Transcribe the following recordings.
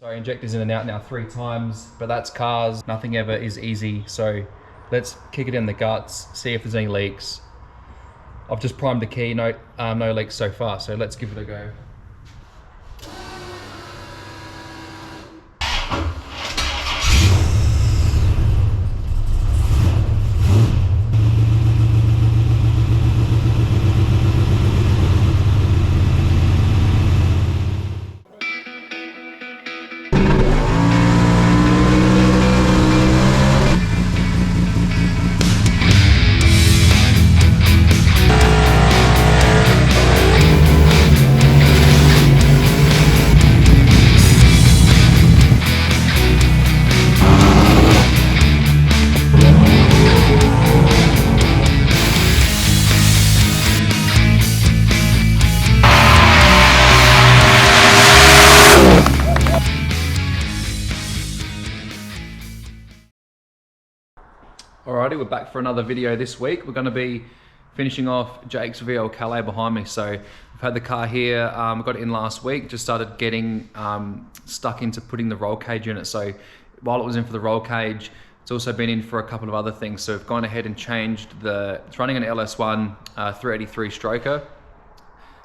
So injectors in and out now 3 times, but that's cars. Nothing ever is easy. So let's kick it in the guts, see if there's any leaks. I've just primed the key, no leaks so far. So let's give it a go. Alrighty, we're back for another video this week. We're going to be finishing off Jake's VL Calais behind me. So we've had the car here, we got it in last week, just started getting stuck into putting the roll cage in it. So while it was in for the roll cage, it's also been in for a couple of other things. So we've gone ahead and changed it's running an LS1 383 stroker.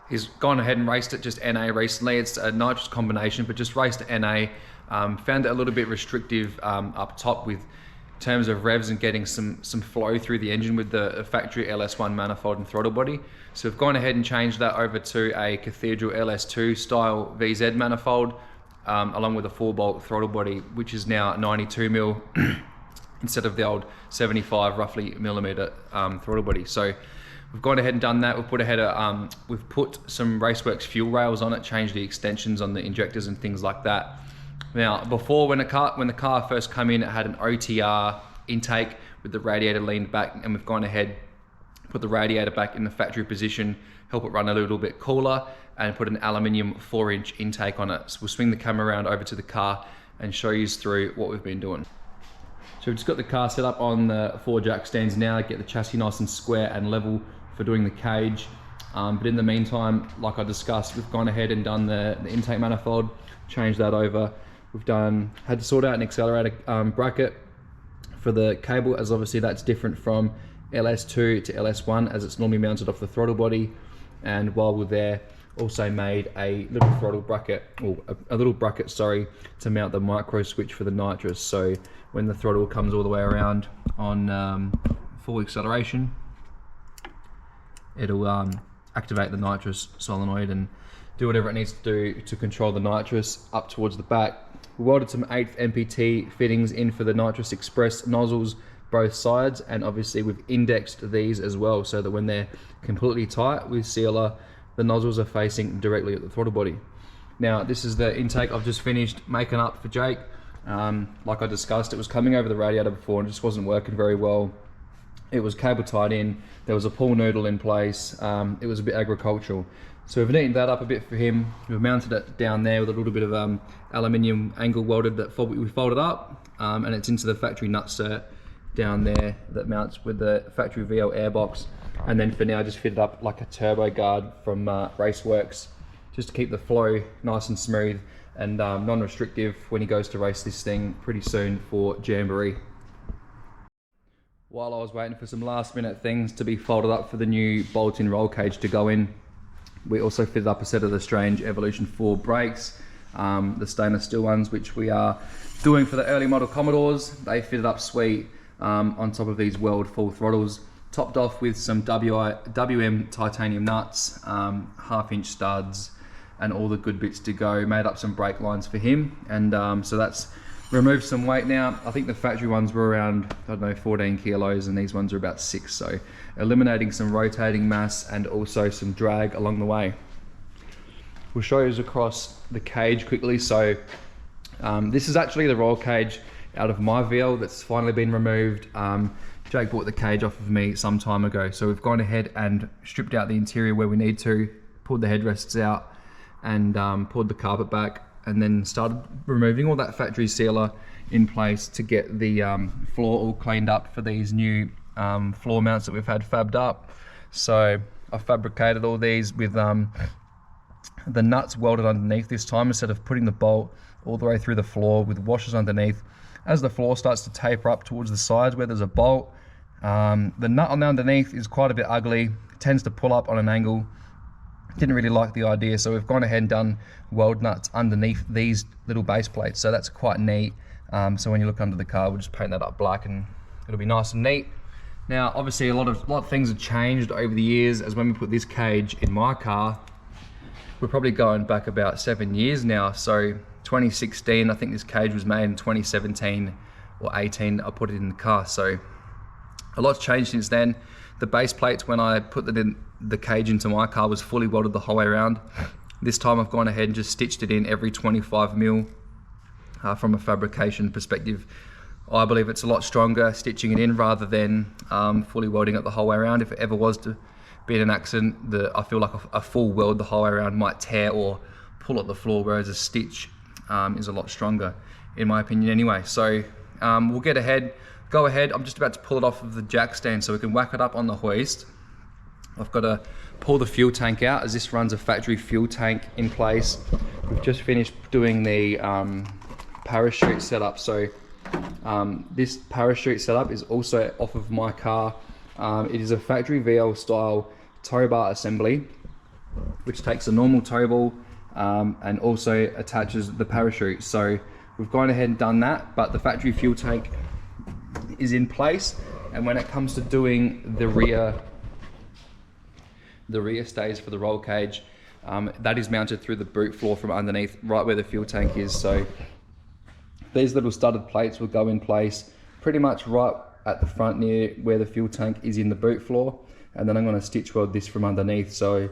He's gone ahead and raced it just NA recently. It's a nitrous combination, but just raced it NA. Found it a little bit restrictive up top with terms of revs and getting some flow through the engine with the factory LS1 manifold and throttle body. So we've gone ahead and changed that over to a Cathedral LS2 style VZ manifold, along with a 4-bolt throttle body, which is now 92mm instead of the old 75 roughly millimeter throttle body. So we've gone ahead and done that. We've put some Raceworks fuel rails on it, changed the extensions on the injectors and things like that. Now, before, when the car first came in, it had an OTR intake with the radiator leaned back, and we've gone ahead, put the radiator back in the factory position, help it run a little bit cooler, and put an aluminium 4-inch intake on it. So we'll swing the camera around over to the car and show you through what we've been doing. So we've just got the car set up on the 4 jack stands now, get the chassis nice and square and level for doing the cage. But in the meantime, like I discussed, we've gone ahead and done the intake manifold, changed that over. We've had to sort out an accelerator bracket for the cable, as obviously that's different from LS2 to LS1 as it's normally mounted off the throttle body. And while we're there, also made a little throttle bracket, or a little bracket, sorry, to mount the micro switch for the nitrous. So when the throttle comes all the way around on full acceleration, it'll activate the nitrous solenoid and do whatever it needs to do to control the nitrous up towards the back. We welded some 8th MPT fittings in for the Nitrous Express nozzles both sides, and obviously we've indexed these as well so that when they're completely tight with sealer, the nozzles are facing directly at the throttle body. Now this is the intake I've just finished making up for Jake. Like I discussed, it was coming over the radiator before and just wasn't working very well. It was cable tied in, there was a pull noodle in place, it was a bit agricultural. So we've neatened that up a bit for him. We've mounted it down there with a little bit of aluminium angle welded that we folded up, and it's into the factory nutsert down there that mounts with the factory VL airbox. And then for now, just fitted up like a turbo guard from Raceworks, just to keep the flow nice and smooth and non-restrictive when he goes to race this thing pretty soon for Jamboree. While I was waiting for some last minute things to be folded up for the new bolt-in roll cage to go in, we also fitted up a set of the Strange Evolution 4 brakes, the stainless steel ones, which we are doing for the early model Commodores. They fitted up sweet on top of these World full throttles, topped off with some WM titanium nuts, 1/2-inch studs, and all the good bits to go. Made up some brake lines for him, and so that's removed some weight now. I think the factory ones were around, I don't know, 14 kilos, and these ones are about 6, so eliminating some rotating mass and also some drag along the way. We'll show you across the cage quickly. So this is actually the roll cage out of my VL that's finally been removed. Jake bought the cage off of me some time ago, so we've gone ahead and stripped out the interior where we need to, pulled the headrests out, and pulled the carpet back, and then started removing all that factory sealer in place to get the floor all cleaned up for these new floor mounts that we've had fabbed up. So I've fabricated all these with the nuts welded underneath this time instead of putting the bolt all the way through the floor with washers underneath. As the floor starts to taper up towards the sides where there's a bolt, the nut on the underneath is quite a bit ugly. It tends to pull up on an angle. Didn't really like the idea, so we've gone ahead and done weld nuts underneath these little base plates, so that's quite neat. So when you look under the car, we'll just paint that up black and it'll be nice and neat. Now obviously a lot of things have changed over the years, as when we put this cage in my car, we're probably going back about 7 years now. So 2016, I think this cage was made. In 2017 or 18, I put it in the car. So a lot's changed since then. The base plates, when I put the cage into my car, was fully welded the whole way around. This time I've gone ahead and just stitched it in every 25 mil. From a fabrication perspective, I believe it's a lot stronger stitching it in rather than fully welding it the whole way around. If it ever was to be in an accident, I feel like a full weld the whole way around might tear or pull at the floor, whereas a stitch is a lot stronger, in my opinion anyway. So we'll go ahead. I'm just about to pull it off of the jack stand so we can whack it up on the hoist. I've got to pull the fuel tank out, as this runs a factory fuel tank in place. We've just finished doing the parachute setup. So this parachute setup is also off of my car. It is a factory VL style tow bar assembly, which takes a normal tow ball and also attaches the parachute. So we've gone ahead and done that, but the factory fuel tank is in place. And when it comes to doing the rear stays for the roll cage, that is mounted through the boot floor from underneath, right where the fuel tank is. So these little studded plates will go in place pretty much right at the front near where the fuel tank is in the boot floor. And then I'm going to stitch weld this from underneath. So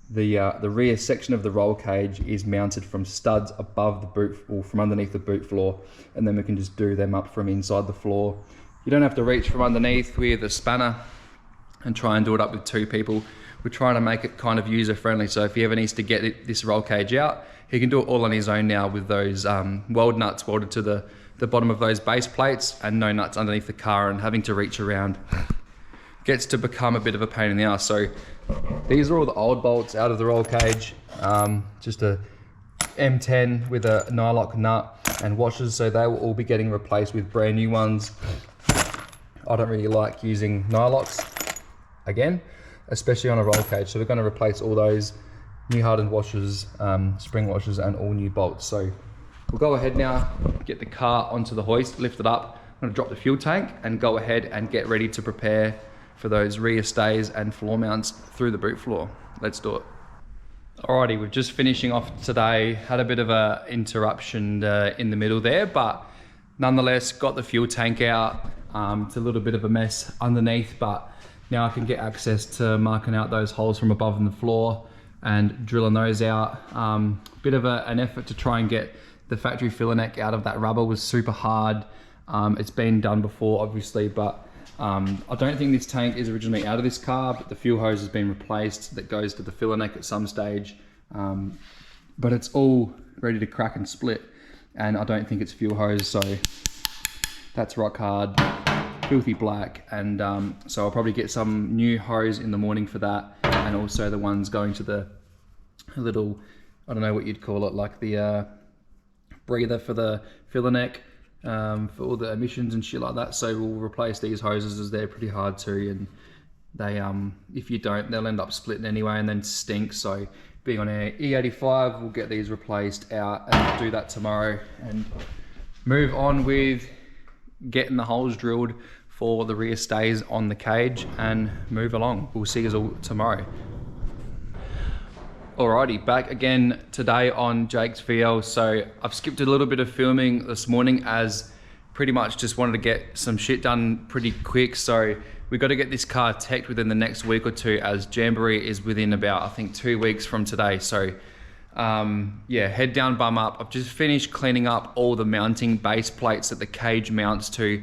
the rear section of the roll cage is mounted from studs above the boot, or from underneath the boot floor. And then we can just do them up from inside the floor. You don't have to reach from underneath with a spanner and try and do it up with two people. We're trying to make it kind of user friendly. So if he ever needs to get this roll cage out, he can do it all on his own now with those weld nuts welded to the bottom of those base plates and no nuts underneath the car, and having to reach around gets to become a bit of a pain in the ass. So these are all the old bolts out of the roll cage, just a M10 with a nylock nut and washers, so they will all be getting replaced with brand new ones. I don't really like using nylocks again, especially on a roll cage, so we're going to replace all those, new hardened washers, spring washers, and all new bolts. So we'll go ahead now, get the car onto the hoist, lift it up. I'm going to drop the fuel tank and go ahead and get ready to prepare for those rear stays and floor mounts through the boot floor. Let's do it. Alrighty, we're just finishing off today. Had a bit of a interruption in the middle there, but nonetheless got the fuel tank out. It's a little bit of a mess underneath, but now I can get access to marking out those holes from above in the floor and drilling those out. Bit of an effort to try and get the factory filler neck out of that rubber. Was super hard. It's been done before obviously, but I don't think this tank is originally out of this car, but the fuel hose has been replaced that goes to the filler neck at some stage. But it's all ready to crack and split, and I don't think it's fuel hose, so that's rock hard, filthy black. And so I'll probably get some new hose in the morning for that, and also the ones going to the little, I don't know what you'd call it, like the breather for the filler neck, for all the emissions and shit like that. So we'll replace these hoses, as they're pretty hard to, and they if you don't, they'll end up splitting anyway and then stink. So being on our E85, we'll get these replaced out, and I'll do that tomorrow and move on with getting the holes drilled for the rear stays on the cage and move along. We'll see you all tomorrow. Alrighty, back again today on Jake's VL. So I've skipped a little bit of filming this morning, as pretty much just wanted to get some shit done pretty quick. So we got to get this car teched within the next week or two, as Jamboree is within about, I think, 2 weeks from today. So yeah, head down, bum up. I've just finished cleaning up all the mounting base plates that the cage mounts to,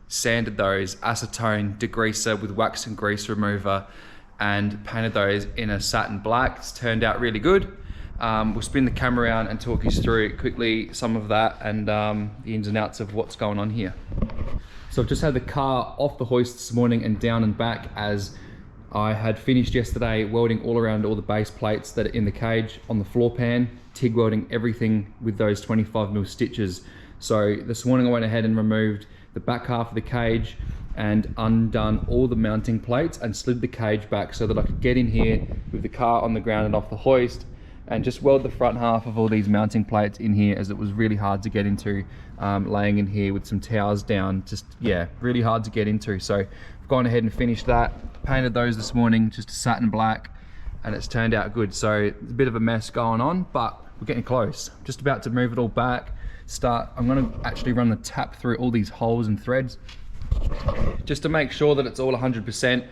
sanded those, acetone, degreaser with wax and grease remover, and painted those in a satin black. It's turned out really good. We'll spin the camera around and talk you through quickly some of that and the ins and outs of what's going on here. So I've just had the car off the hoist this morning and down and back, as I had finished yesterday welding all around all the base plates that are in the cage on the floor pan, TIG welding everything with those 25mm stitches. So this morning I went ahead and removed the back half of the cage and undone all the mounting plates and slid the cage back so that I could get in here with the car on the ground and off the hoist and just weld the front half of all these mounting plates in here, as it was really hard to get into, laying in here with some towers down. Just, yeah, really hard to get into. So I've gone ahead and finished that, painted those this morning, just a satin black, and it's turned out good. So it's a bit of a mess going on, but we're getting close. Just about to move it all back. I'm gonna actually run the tap through all these holes and threads just to make sure that it's all 100%.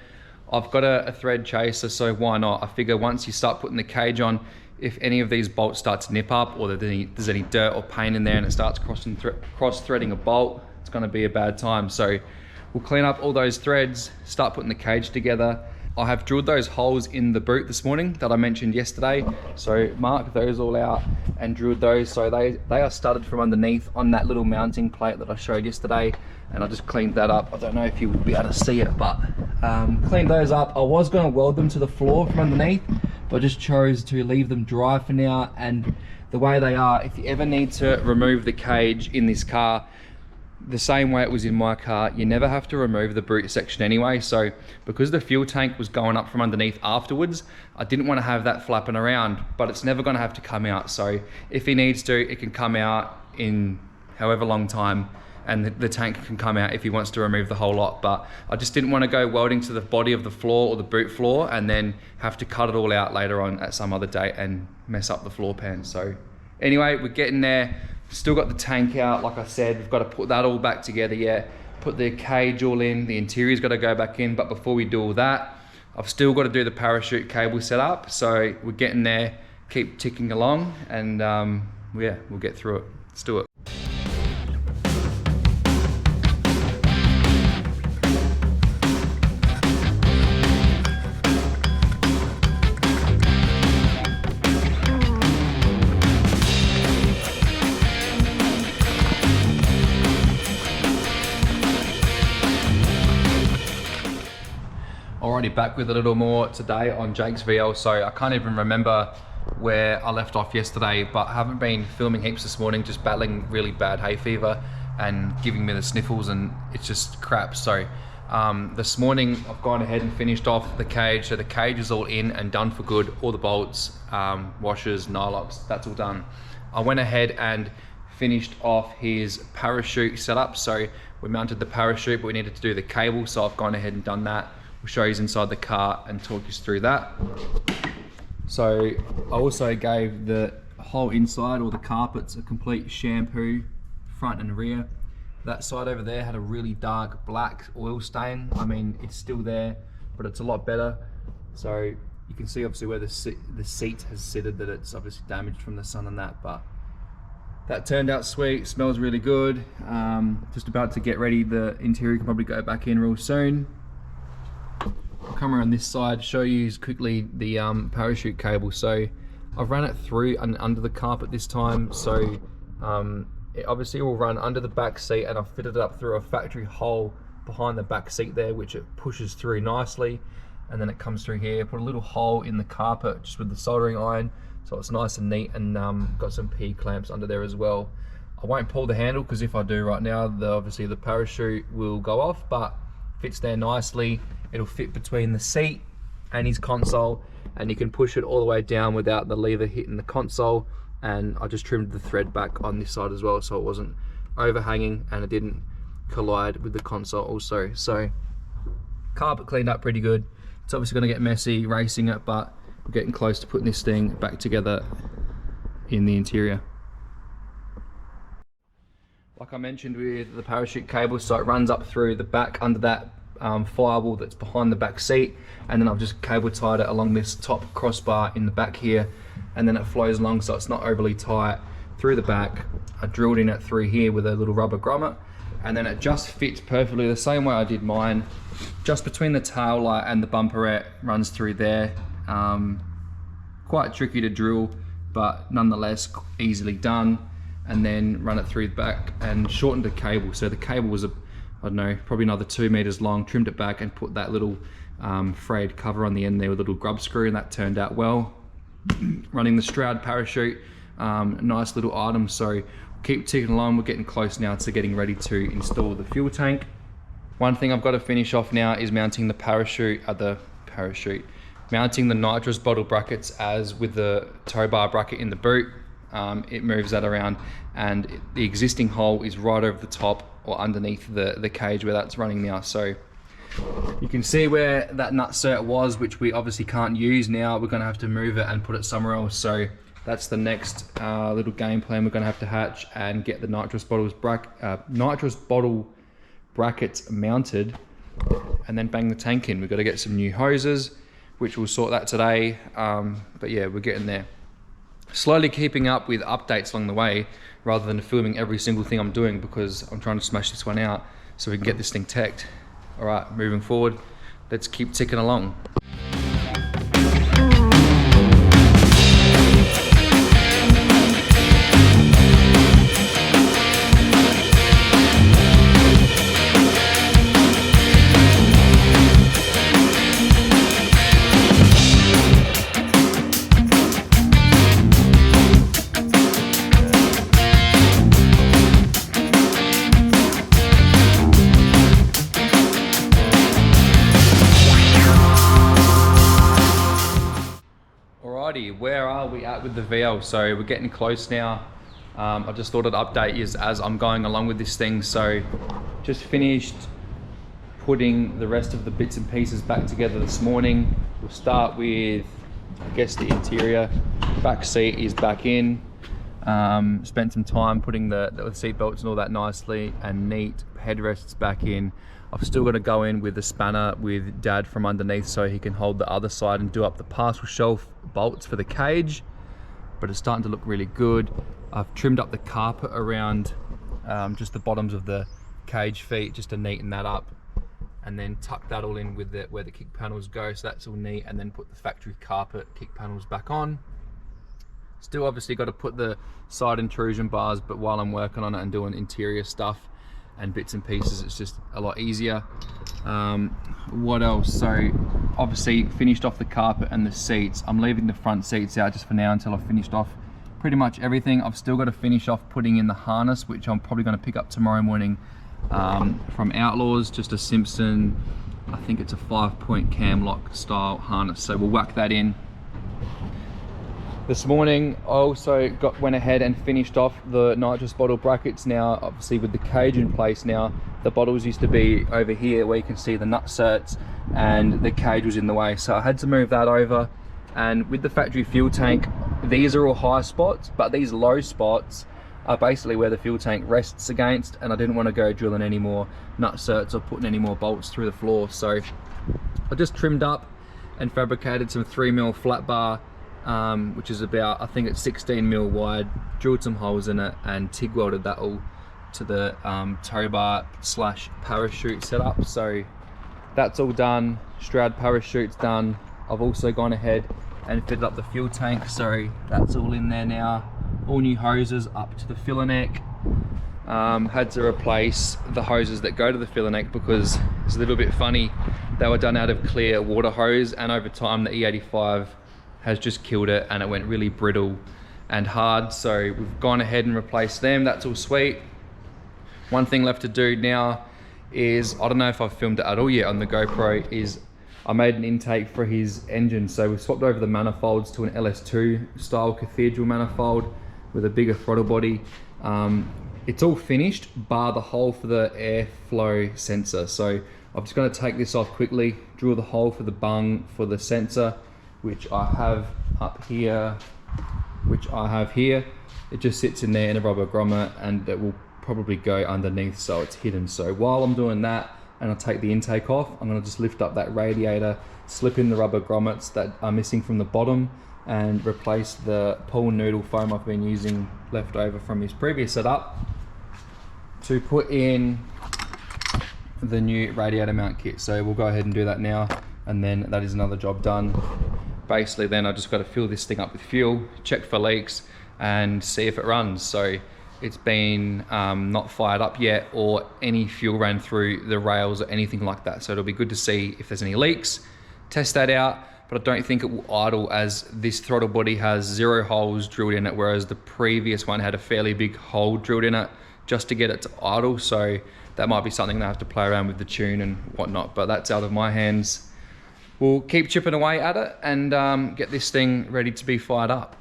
I've got a thread chaser, so why not? I figure once you start putting the cage on, if any of these bolts start to nip up, or there's any dirt or paint in there and it starts cross-threading a bolt, it's gonna be a bad time. So we'll clean up all those threads, start putting the cage together. I have drilled those holes in the boot this morning that I mentioned yesterday. So marked those all out and drilled those. So they are studded from underneath on that little mounting plate that I showed yesterday. And I just cleaned that up. I don't know if you would be able to see it, but cleaned those up. I was gonna weld them to the floor from underneath, but I just chose to leave them dry for now. And the way they are, if you ever need to remove the cage in this car, the same way it was in my car, you never have to remove the boot section anyway. So because the fuel tank was going up from underneath afterwards, I didn't want to have that flapping around, but it's never going to have to come out. So if he needs to, it can come out in however long time, and the tank can come out if he wants to remove the whole lot. But I just didn't want to go welding to the body of the floor or the boot floor and then have to cut it all out later on at some other date and mess up the floor pan. So anyway, we're getting there. Still got the tank out, like I said. We've got to put that all back together yet. Put the cage all in, the interior's got to go back in. But before we do all that, I've still got to do the parachute cable setup. So we're getting there, keep ticking along, and yeah, we'll get through it. Let's do it. Already back with a little more today on Jake's VL, so I can't even remember where I left off yesterday, but I haven't been filming heaps this morning, just battling really bad hay fever and giving me the sniffles, and it's just crap. So this morning I've gone ahead and finished off the cage. So the cage is all in and done for good, all the bolts, washers, nylocks, that's all done. I went ahead and finished off his parachute setup. So we mounted the parachute, but we needed to do the cable, so I've gone ahead and done that. We'll show you inside the car and talk you through that. So I also gave the whole inside, all the carpets, a complete shampoo, front and rear. That side over there had a really dark black oil stain. I mean, it's still there, but it's a lot better. So you can see obviously where the seat has sitted, that it's obviously damaged from the sun and that, but that turned out sweet, smells really good. Just about to get ready. The interior can probably go back in real soon. I'll come around this side, show you quickly the parachute cable. So I've run it through and under the carpet this time. So it obviously will run under the back seat, and I've fitted it up through a factory hole behind the back seat there, which it pushes through nicely. And then it comes through here. Put a little hole in the carpet just with the soldering iron, so it's nice and neat, and got some P clamps under there as well. I won't pull the handle, because if I do right now, obviously the parachute will go off, but fits there nicely. It'll fit between the seat and his console, and you can push it all the way down without the lever hitting the console. And I just trimmed the thread back on this side as well, so it wasn't overhanging and it didn't collide with the console also. So carpet cleaned up pretty good. It's obviously going to get messy racing it, but we're getting close to putting this thing back together in the interior. Like I mentioned with the parachute cable, so it runs up through the back under that firewall that's behind the back seat, and then I've just cable tied it along this top crossbar in the back here, and then it flows along so it's not overly tight through the back. I drilled in it through here with a little rubber grommet, and then it just fits perfectly the same way I did mine, just between the tail light and the bumperette, runs through there. Quite tricky to drill, but nonetheless easily done. And then run it through the back and shortened the cable. So the cable was I don't know, probably another 2 meters long, trimmed it back and put that little frayed cover on the end there with a little grub screw, and that turned out well. Running the shroud parachute, nice little item. So keep ticking along. We're getting close now to getting ready to install the fuel tank. One thing I've got to finish off now is mounting the mounting the nitrous bottle brackets, as with the tow bar bracket in the boot. It moves that around, and the existing hole is right over the top or underneath the cage where that's running now. So you can see where that nut cert was, which we obviously can't use now. We're going to have to move it and put it somewhere else. So that's the next little game plan we're going to have to hatch, and get the nitrous bottle brackets mounted, and then bang the tank in. We've got to get some new hoses, which we'll sort that today. But yeah, we're getting there. Slowly keeping up with updates along the way, rather than filming every single thing I'm doing, because I'm trying to smash this one out so we can get this thing teched. All right, moving forward, let's keep ticking along. Where are we at with the VL? So we're getting close now. I just thought I'd update you as I'm going along with this thing. So just finished putting the rest of the bits and pieces back together this morning. We'll start with, I guess, the interior. Back seat is back in. Spent some time putting the seat belts and all that nicely and neat. Headrests back in. I've still got to go in with the spanner with Dad from underneath so he can hold the other side and do up the parcel shelf bolts for the cage, but it's starting to look really good. I've trimmed up the carpet around just the bottoms of the cage feet just to neaten that up, and then tuck that all in with where the kick panels go, so that's all neat, and then put the factory carpet kick panels back on. Still obviously got to put the side intrusion bars, but while I'm working on it and doing interior stuff and bits and pieces, it's just a lot easier. What else? So obviously finished off the carpet and the seats. I'm leaving the front seats out just for now until I've finished off pretty much everything. I've still got to finish off putting in the harness, which I'm probably going to pick up tomorrow morning from Outlaws. Just a Simpson, I think it's a 5-point cam lock style harness, so we'll whack that in. This morning I also went ahead and finished off the nitrous bottle brackets. Now obviously with the cage in place now, the bottles used to be over here where you can see the nut certs, and the cage was in the way, so I had to move that over. And with the factory fuel tank, these are all high spots, but these low spots are basically where the fuel tank rests against, and I didn't want to go drilling any more nut certs or putting any more bolts through the floor. So I just trimmed up and fabricated some 3mm flat bar, which is about, I think it's 16mm wide, drilled some holes in it and TIG welded that all to the tow bar / parachute setup. So that's all done. Shroud parachute's done. I've also gone ahead and fitted up the fuel tank, so that's all in there now. All new hoses up to the filler neck. Had to replace the hoses that go to the filler neck because it's a little bit funny. They were done out of clear water hose, and over time the E85 has just killed it and it went really brittle and hard, so we've gone ahead and replaced them. That's all sweet. One thing left to do now is, I don't know if I've filmed it at all yet on the GoPro, is I made an intake for his engine. So we swapped over the manifolds to an LS2 style cathedral manifold with a bigger throttle body. It's all finished bar the hole for the airflow sensor, so I'm just going to take this off quickly, drill the hole for the bung for the sensor, which I have up here, It just sits in there in a rubber grommet, and it will probably go underneath so it's hidden. So while I'm doing that and I'll take the intake off, I'm going to just lift up that radiator, slip in the rubber grommets that are missing from the bottom, and replace the pool noodle foam I've been using left over from his previous setup to put in the new radiator mount kit. So we'll go ahead and do that now, and then that is another job done. Basically then I just got to fill this thing up with fuel, check for leaks and see if it runs. So it's been not fired up yet, or any fuel ran through the rails or anything like that. So it'll be good to see if there's any leaks, test that out, but I don't think it will idle, as this throttle body has 0 holes drilled in it, whereas the previous one had a fairly big hole drilled in it just to get it to idle. So that might be something they have to play around with the tune and whatnot, but that's out of my hands. We'll keep chipping away at it and get this thing ready to be fired up.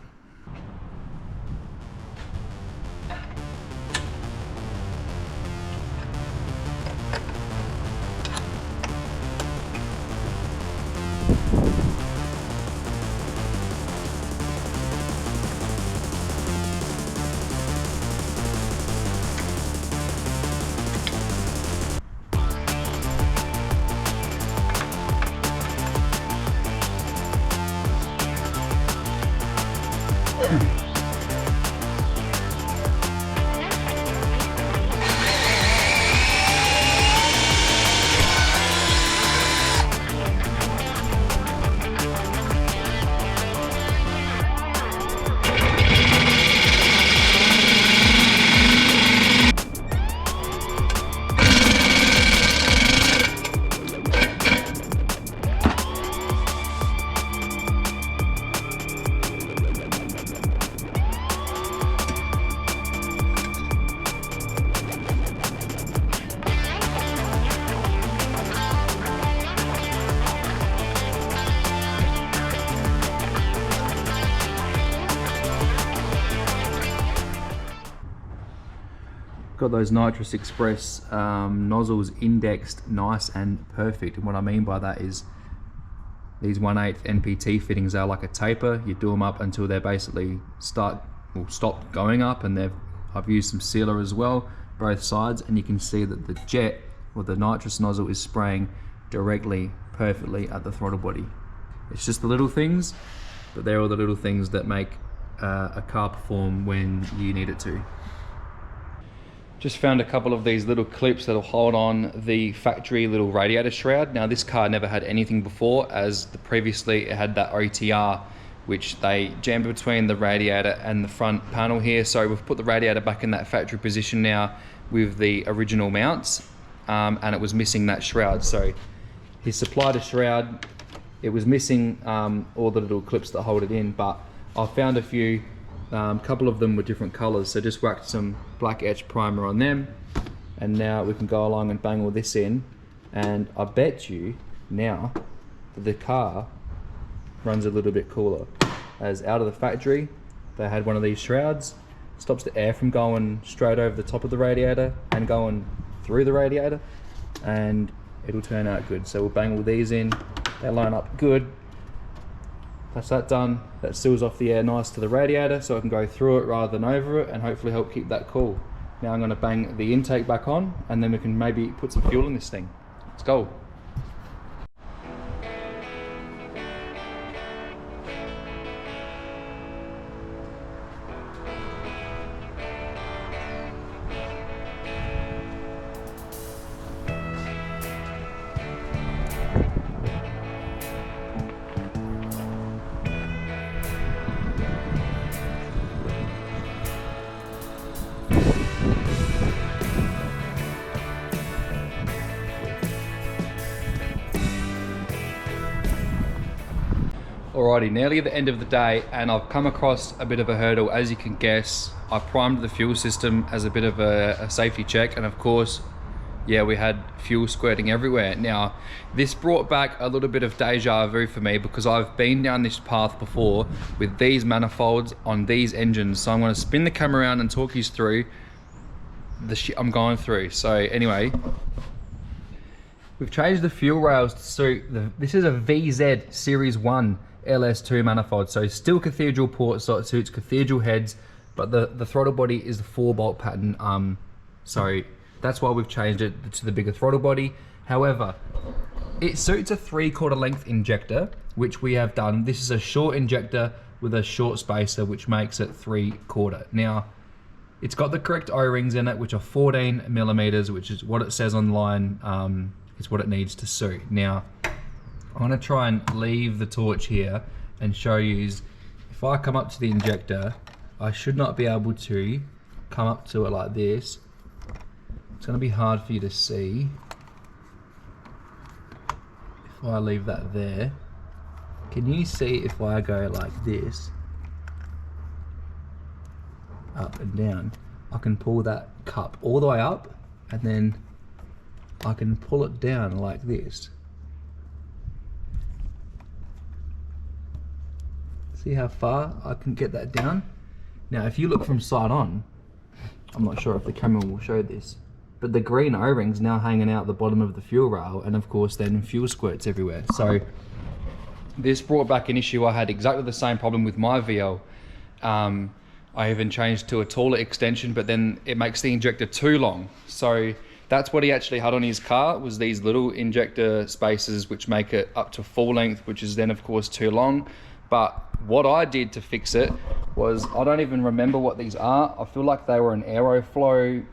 Got those Nitrous Express nozzles indexed nice and perfect, and what I mean by that is these 1/8 NPT fittings are like a taper. You do them up until they basically stop going up, and I've used some sealer as well, both sides, and you can see that the jet or the nitrous nozzle is spraying directly, perfectly at the throttle body. It's just the little things, but they're all the little things that make a car perform when you need it to. Just found a couple of these little clips that'll hold on the factory little radiator shroud. Now this car never had anything before, as previously it had that OTR, which they jammed between the radiator and the front panel here. So we've put the radiator back in that factory position now with the original mounts, and it was missing that shroud. So he supplied a shroud. It was missing all the little clips that hold it in, but I found a few. Couple of them were different colors, so just whacked some black etch primer on them, and now we can go along and bang all this in, and I bet you now that the car runs a little bit cooler, as out of the factory they had one of these shrouds, stops the air from going straight over the top of the radiator and going through the radiator, and it'll turn out good. So we'll bang all these in, they line up good. That's that done. That seals off the air nice to the radiator, so I can go through it rather than over it, and hopefully help keep that cool. Now I'm going to bang the intake back on, and then we can maybe put some fuel in this thing. Let's go. Alrighty, nearly at the end of the day, and I've come across a bit of a hurdle. As you can guess, I primed the fuel system as a bit of a safety check, and of course, yeah, we had fuel squirting everywhere. Now, this brought back a little bit of deja vu for me, because I've been down this path before with these manifolds on these engines. So I'm going to spin the camera around and talk you through the shit I'm going through. So anyway, we've changed the fuel rails to suit this is a VZ Series 1 LS2 manifold, so still cathedral port, so it suits cathedral heads, but the throttle body is the 4-bolt pattern, so that's why we've changed it to the bigger throttle body. However, it suits a 3/4 length injector, which we have done. This is a short injector with a short spacer, which makes it 3/4. Now, it's got the correct O-rings in it, which are 14 millimeters, which is what it says online, is what it needs to suit. Now, I'm going to try and leave the torch here and show you, if I come up to the injector, I should not be able to come up to it like this. It's going to be hard for you to see. If I leave that there, can you see if I go like this, up and down, I can pull that cup all the way up, and then I can pull it down like this. See how far I can get that down? Now if you look from side on, I'm not sure if the camera will show this, but the green O-ring's now hanging out the bottom of the fuel rail, and of course then fuel squirts everywhere. So this brought back an issue. I had exactly the same problem with my VL. I even changed to a taller extension, but then it makes the injector too long. So that's what he actually had on his car, was these little injector spaces which make it up to full length, which is then of course too long. But what I did to fix it was, I don't even remember what these are. I feel like they were an Aeroflow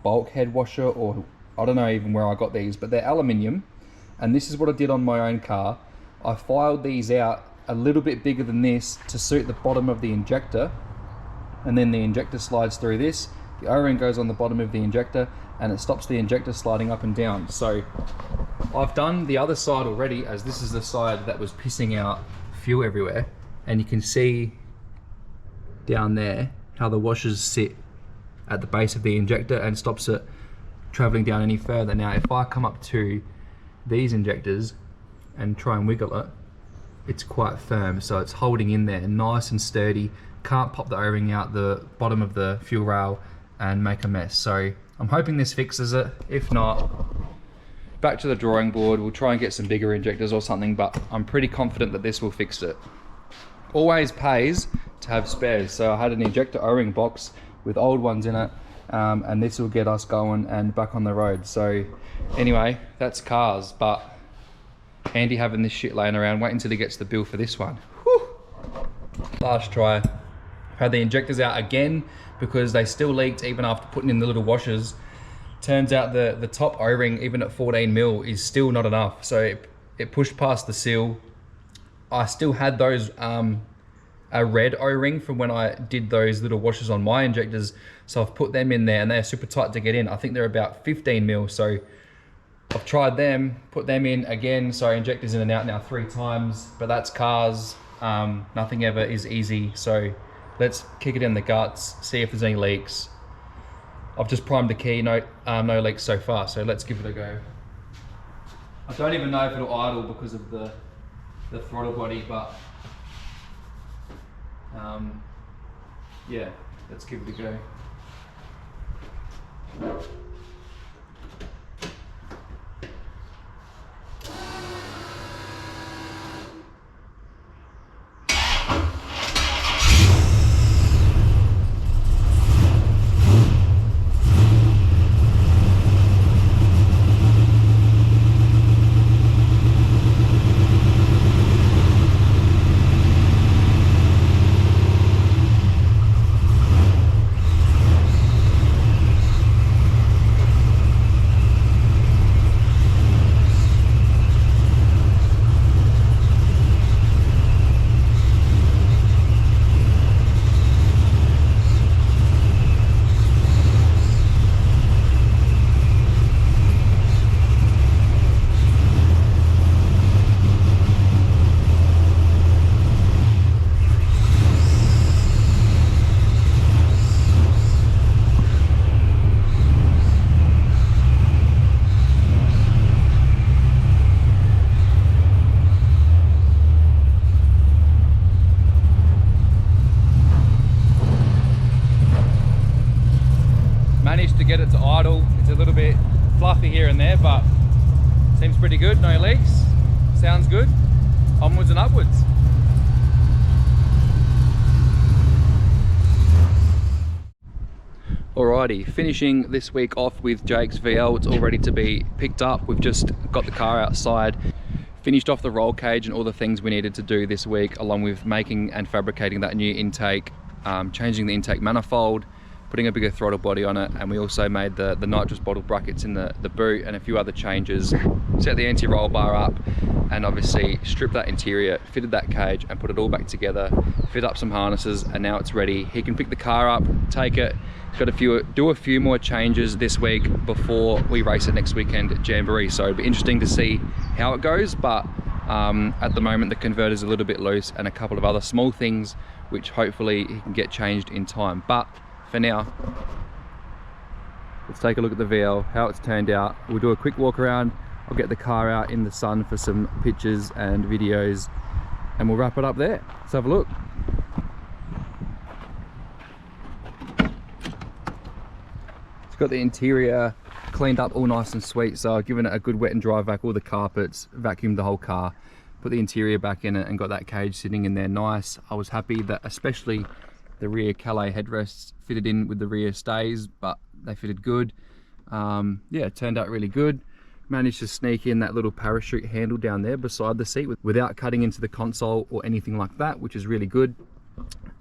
bulkhead washer, or I don't know even where I got these, but they're aluminium. And this is what I did on my own car. I filed these out a little bit bigger than this to suit the bottom of the injector. And then the injector slides through this. The O-ring goes on the bottom of the injector, and it stops the injector sliding up and down. So I've done the other side already, as this is the side that was pissing out fuel everywhere. And you can see down there how the washers sit at the base of the injector and stops it traveling down any further. Now if I come up to these injectors and try and wiggle it, it's quite firm, so it's holding in there nice and sturdy. Can't pop the O-ring out the bottom of the fuel rail and make a mess. So I'm hoping this fixes it. If not, back to the drawing board. We'll try and get some bigger injectors or something, but I'm pretty confident that this will fix it. Always pays to have spares. So I had an injector O-ring box with old ones in it, and this will get us going and back on the road. So anyway, that's cars, but handy having this shit laying around. Wait until he gets the bill for this one. Whew. Last try. Had the injectors out again because they still leaked even after putting in the little washers. Turns out the top O-ring, even at 14 mil, is still not enough. So it pushed past the seal. I still had those a red O-ring from when I did those little washers on my injectors. So I've put them in there and they're super tight to get in. I think they're about 15 mil. So I've tried them, put them in again. So injectors in and out now 3 times, but that's cars. Nothing ever is easy. So let's kick it in the guts, see if there's any leaks. I've just primed the key, no leaks so far, so let's give it a go. I don't even know if it'll idle because of the throttle body, but yeah, let's give it a go. Managed to get it to idle. It's a little bit fluffy here and there, but seems pretty good. No leaks. Sounds good. Onwards and upwards. Alrighty, finishing this week off with Jake's VL. It's all ready to be picked up. We've just got the car outside, finished off the roll cage and all the things we needed to do this week, along with making and fabricating that new intake, changing the intake manifold, putting a bigger throttle body on it, and we also made the nitrous bottle brackets in the boot and a few other changes. Set the anti-roll bar up and obviously stripped that interior, fitted that cage and put it all back together, fit up some harnesses, and now it's ready. He can pick the car up, take it. He's got do a few more changes this week before we race it next weekend at Jamboree, so it'll be interesting to see how it goes, but at the moment the converter's a little bit loose and a couple of other small things which hopefully he can get changed in time. But for now, let's take a look at the VL, how it's turned out. We'll do a quick walk around. I'll get the car out in the sun for some pictures and videos, and we'll wrap it up there. Let's have a look. It's got the interior cleaned up all nice and sweet, so I've given it a good wet and dry vac, all the carpets, vacuumed the whole car, put the interior back in it and got that cage sitting in there nice. I was happy that especially the rear Calais headrests fitted in with the rear stays, but they fitted good. Yeah, it turned out really good. Managed to sneak in that little parachute handle down there beside the seat without cutting into the console or anything like that, which is really good.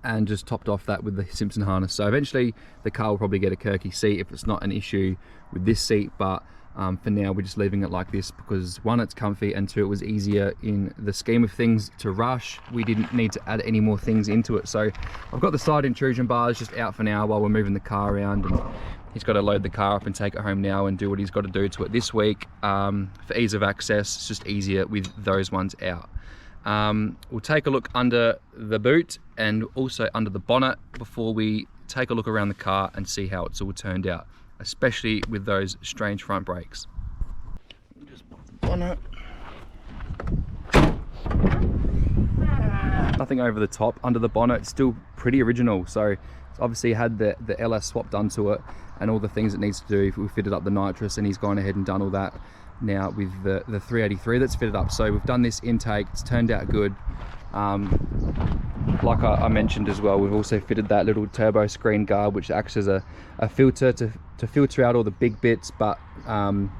And just topped off that with the Simpson harness. So eventually the car will probably get a Kirky seat if it's not an issue with this seat, but for now we're just leaving it like this because one, it's comfy, and two, it was easier in the scheme of things to rush. We didn't need to add any more things into it. So I've got the side intrusion bars just out for now while we're moving the car around, and he's got to load the car up and take it home now and do what he's got to do to it this week. For ease of access, it's just easier with those ones out. We'll take a look under the boot and also under the bonnet before we take a look around the car and see how it's all turned out, especially with those strange front brakes. Just pop the bonnet. Nothing over the top. Under the bonnet, still pretty original. So it's obviously had the LS swap done to it and all the things it needs to do. We fitted up the nitrous, and he's gone ahead and done all that now with the 383 that's fitted up. So we've done this intake, it's turned out good. Like I mentioned as well, we've also fitted that little turbo screen guard which acts as a filter to filter out all the big bits, but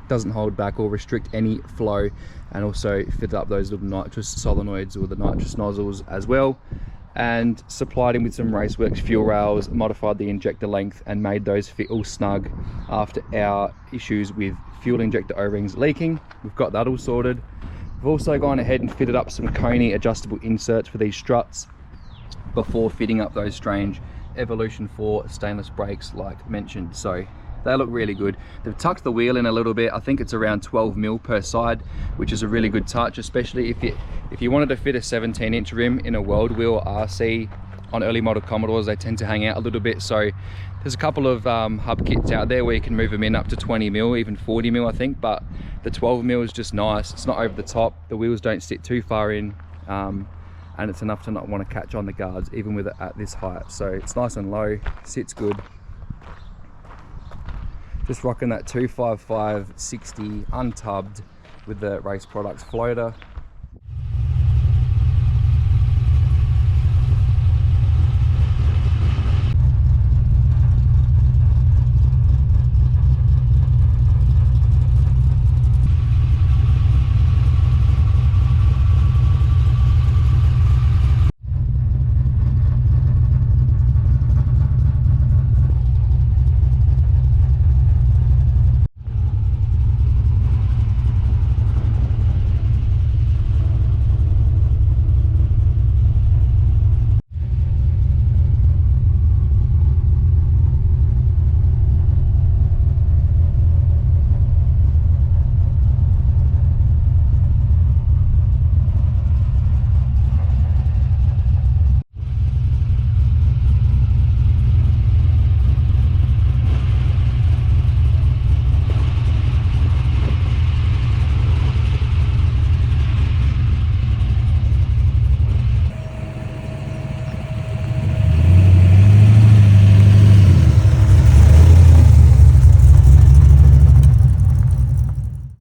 doesn't hold back or restrict any flow, and also fitted up those little nitrous solenoids or the nitrous nozzles as well, and supplied him with some Raceworks fuel rails, modified the injector length and made those fit all snug after our issues with fuel injector O-rings leaking. We've got that all sorted. We've also gone ahead and fitted up some Coney adjustable inserts for these struts before fitting up those strange Evolution 4 stainless brakes like mentioned. So they look really good. They've tucked the wheel in a little bit. I think it's around 12 mil per side, which is a really good touch, especially if you wanted to fit a 17-inch rim in a World Wheel RC. On early model Commodores, they tend to hang out a little bit, so there's a couple of hub kits out there where you can move them in up to 20 mil, even 40 mil I think, but the 12 mil is just nice. It's not over the top, the wheels don't sit too far in, and it's enough to not want to catch on the guards even with it at this height. So it's nice and low, sits good. Just rocking that 255/60 untubbed with the Race Products floater.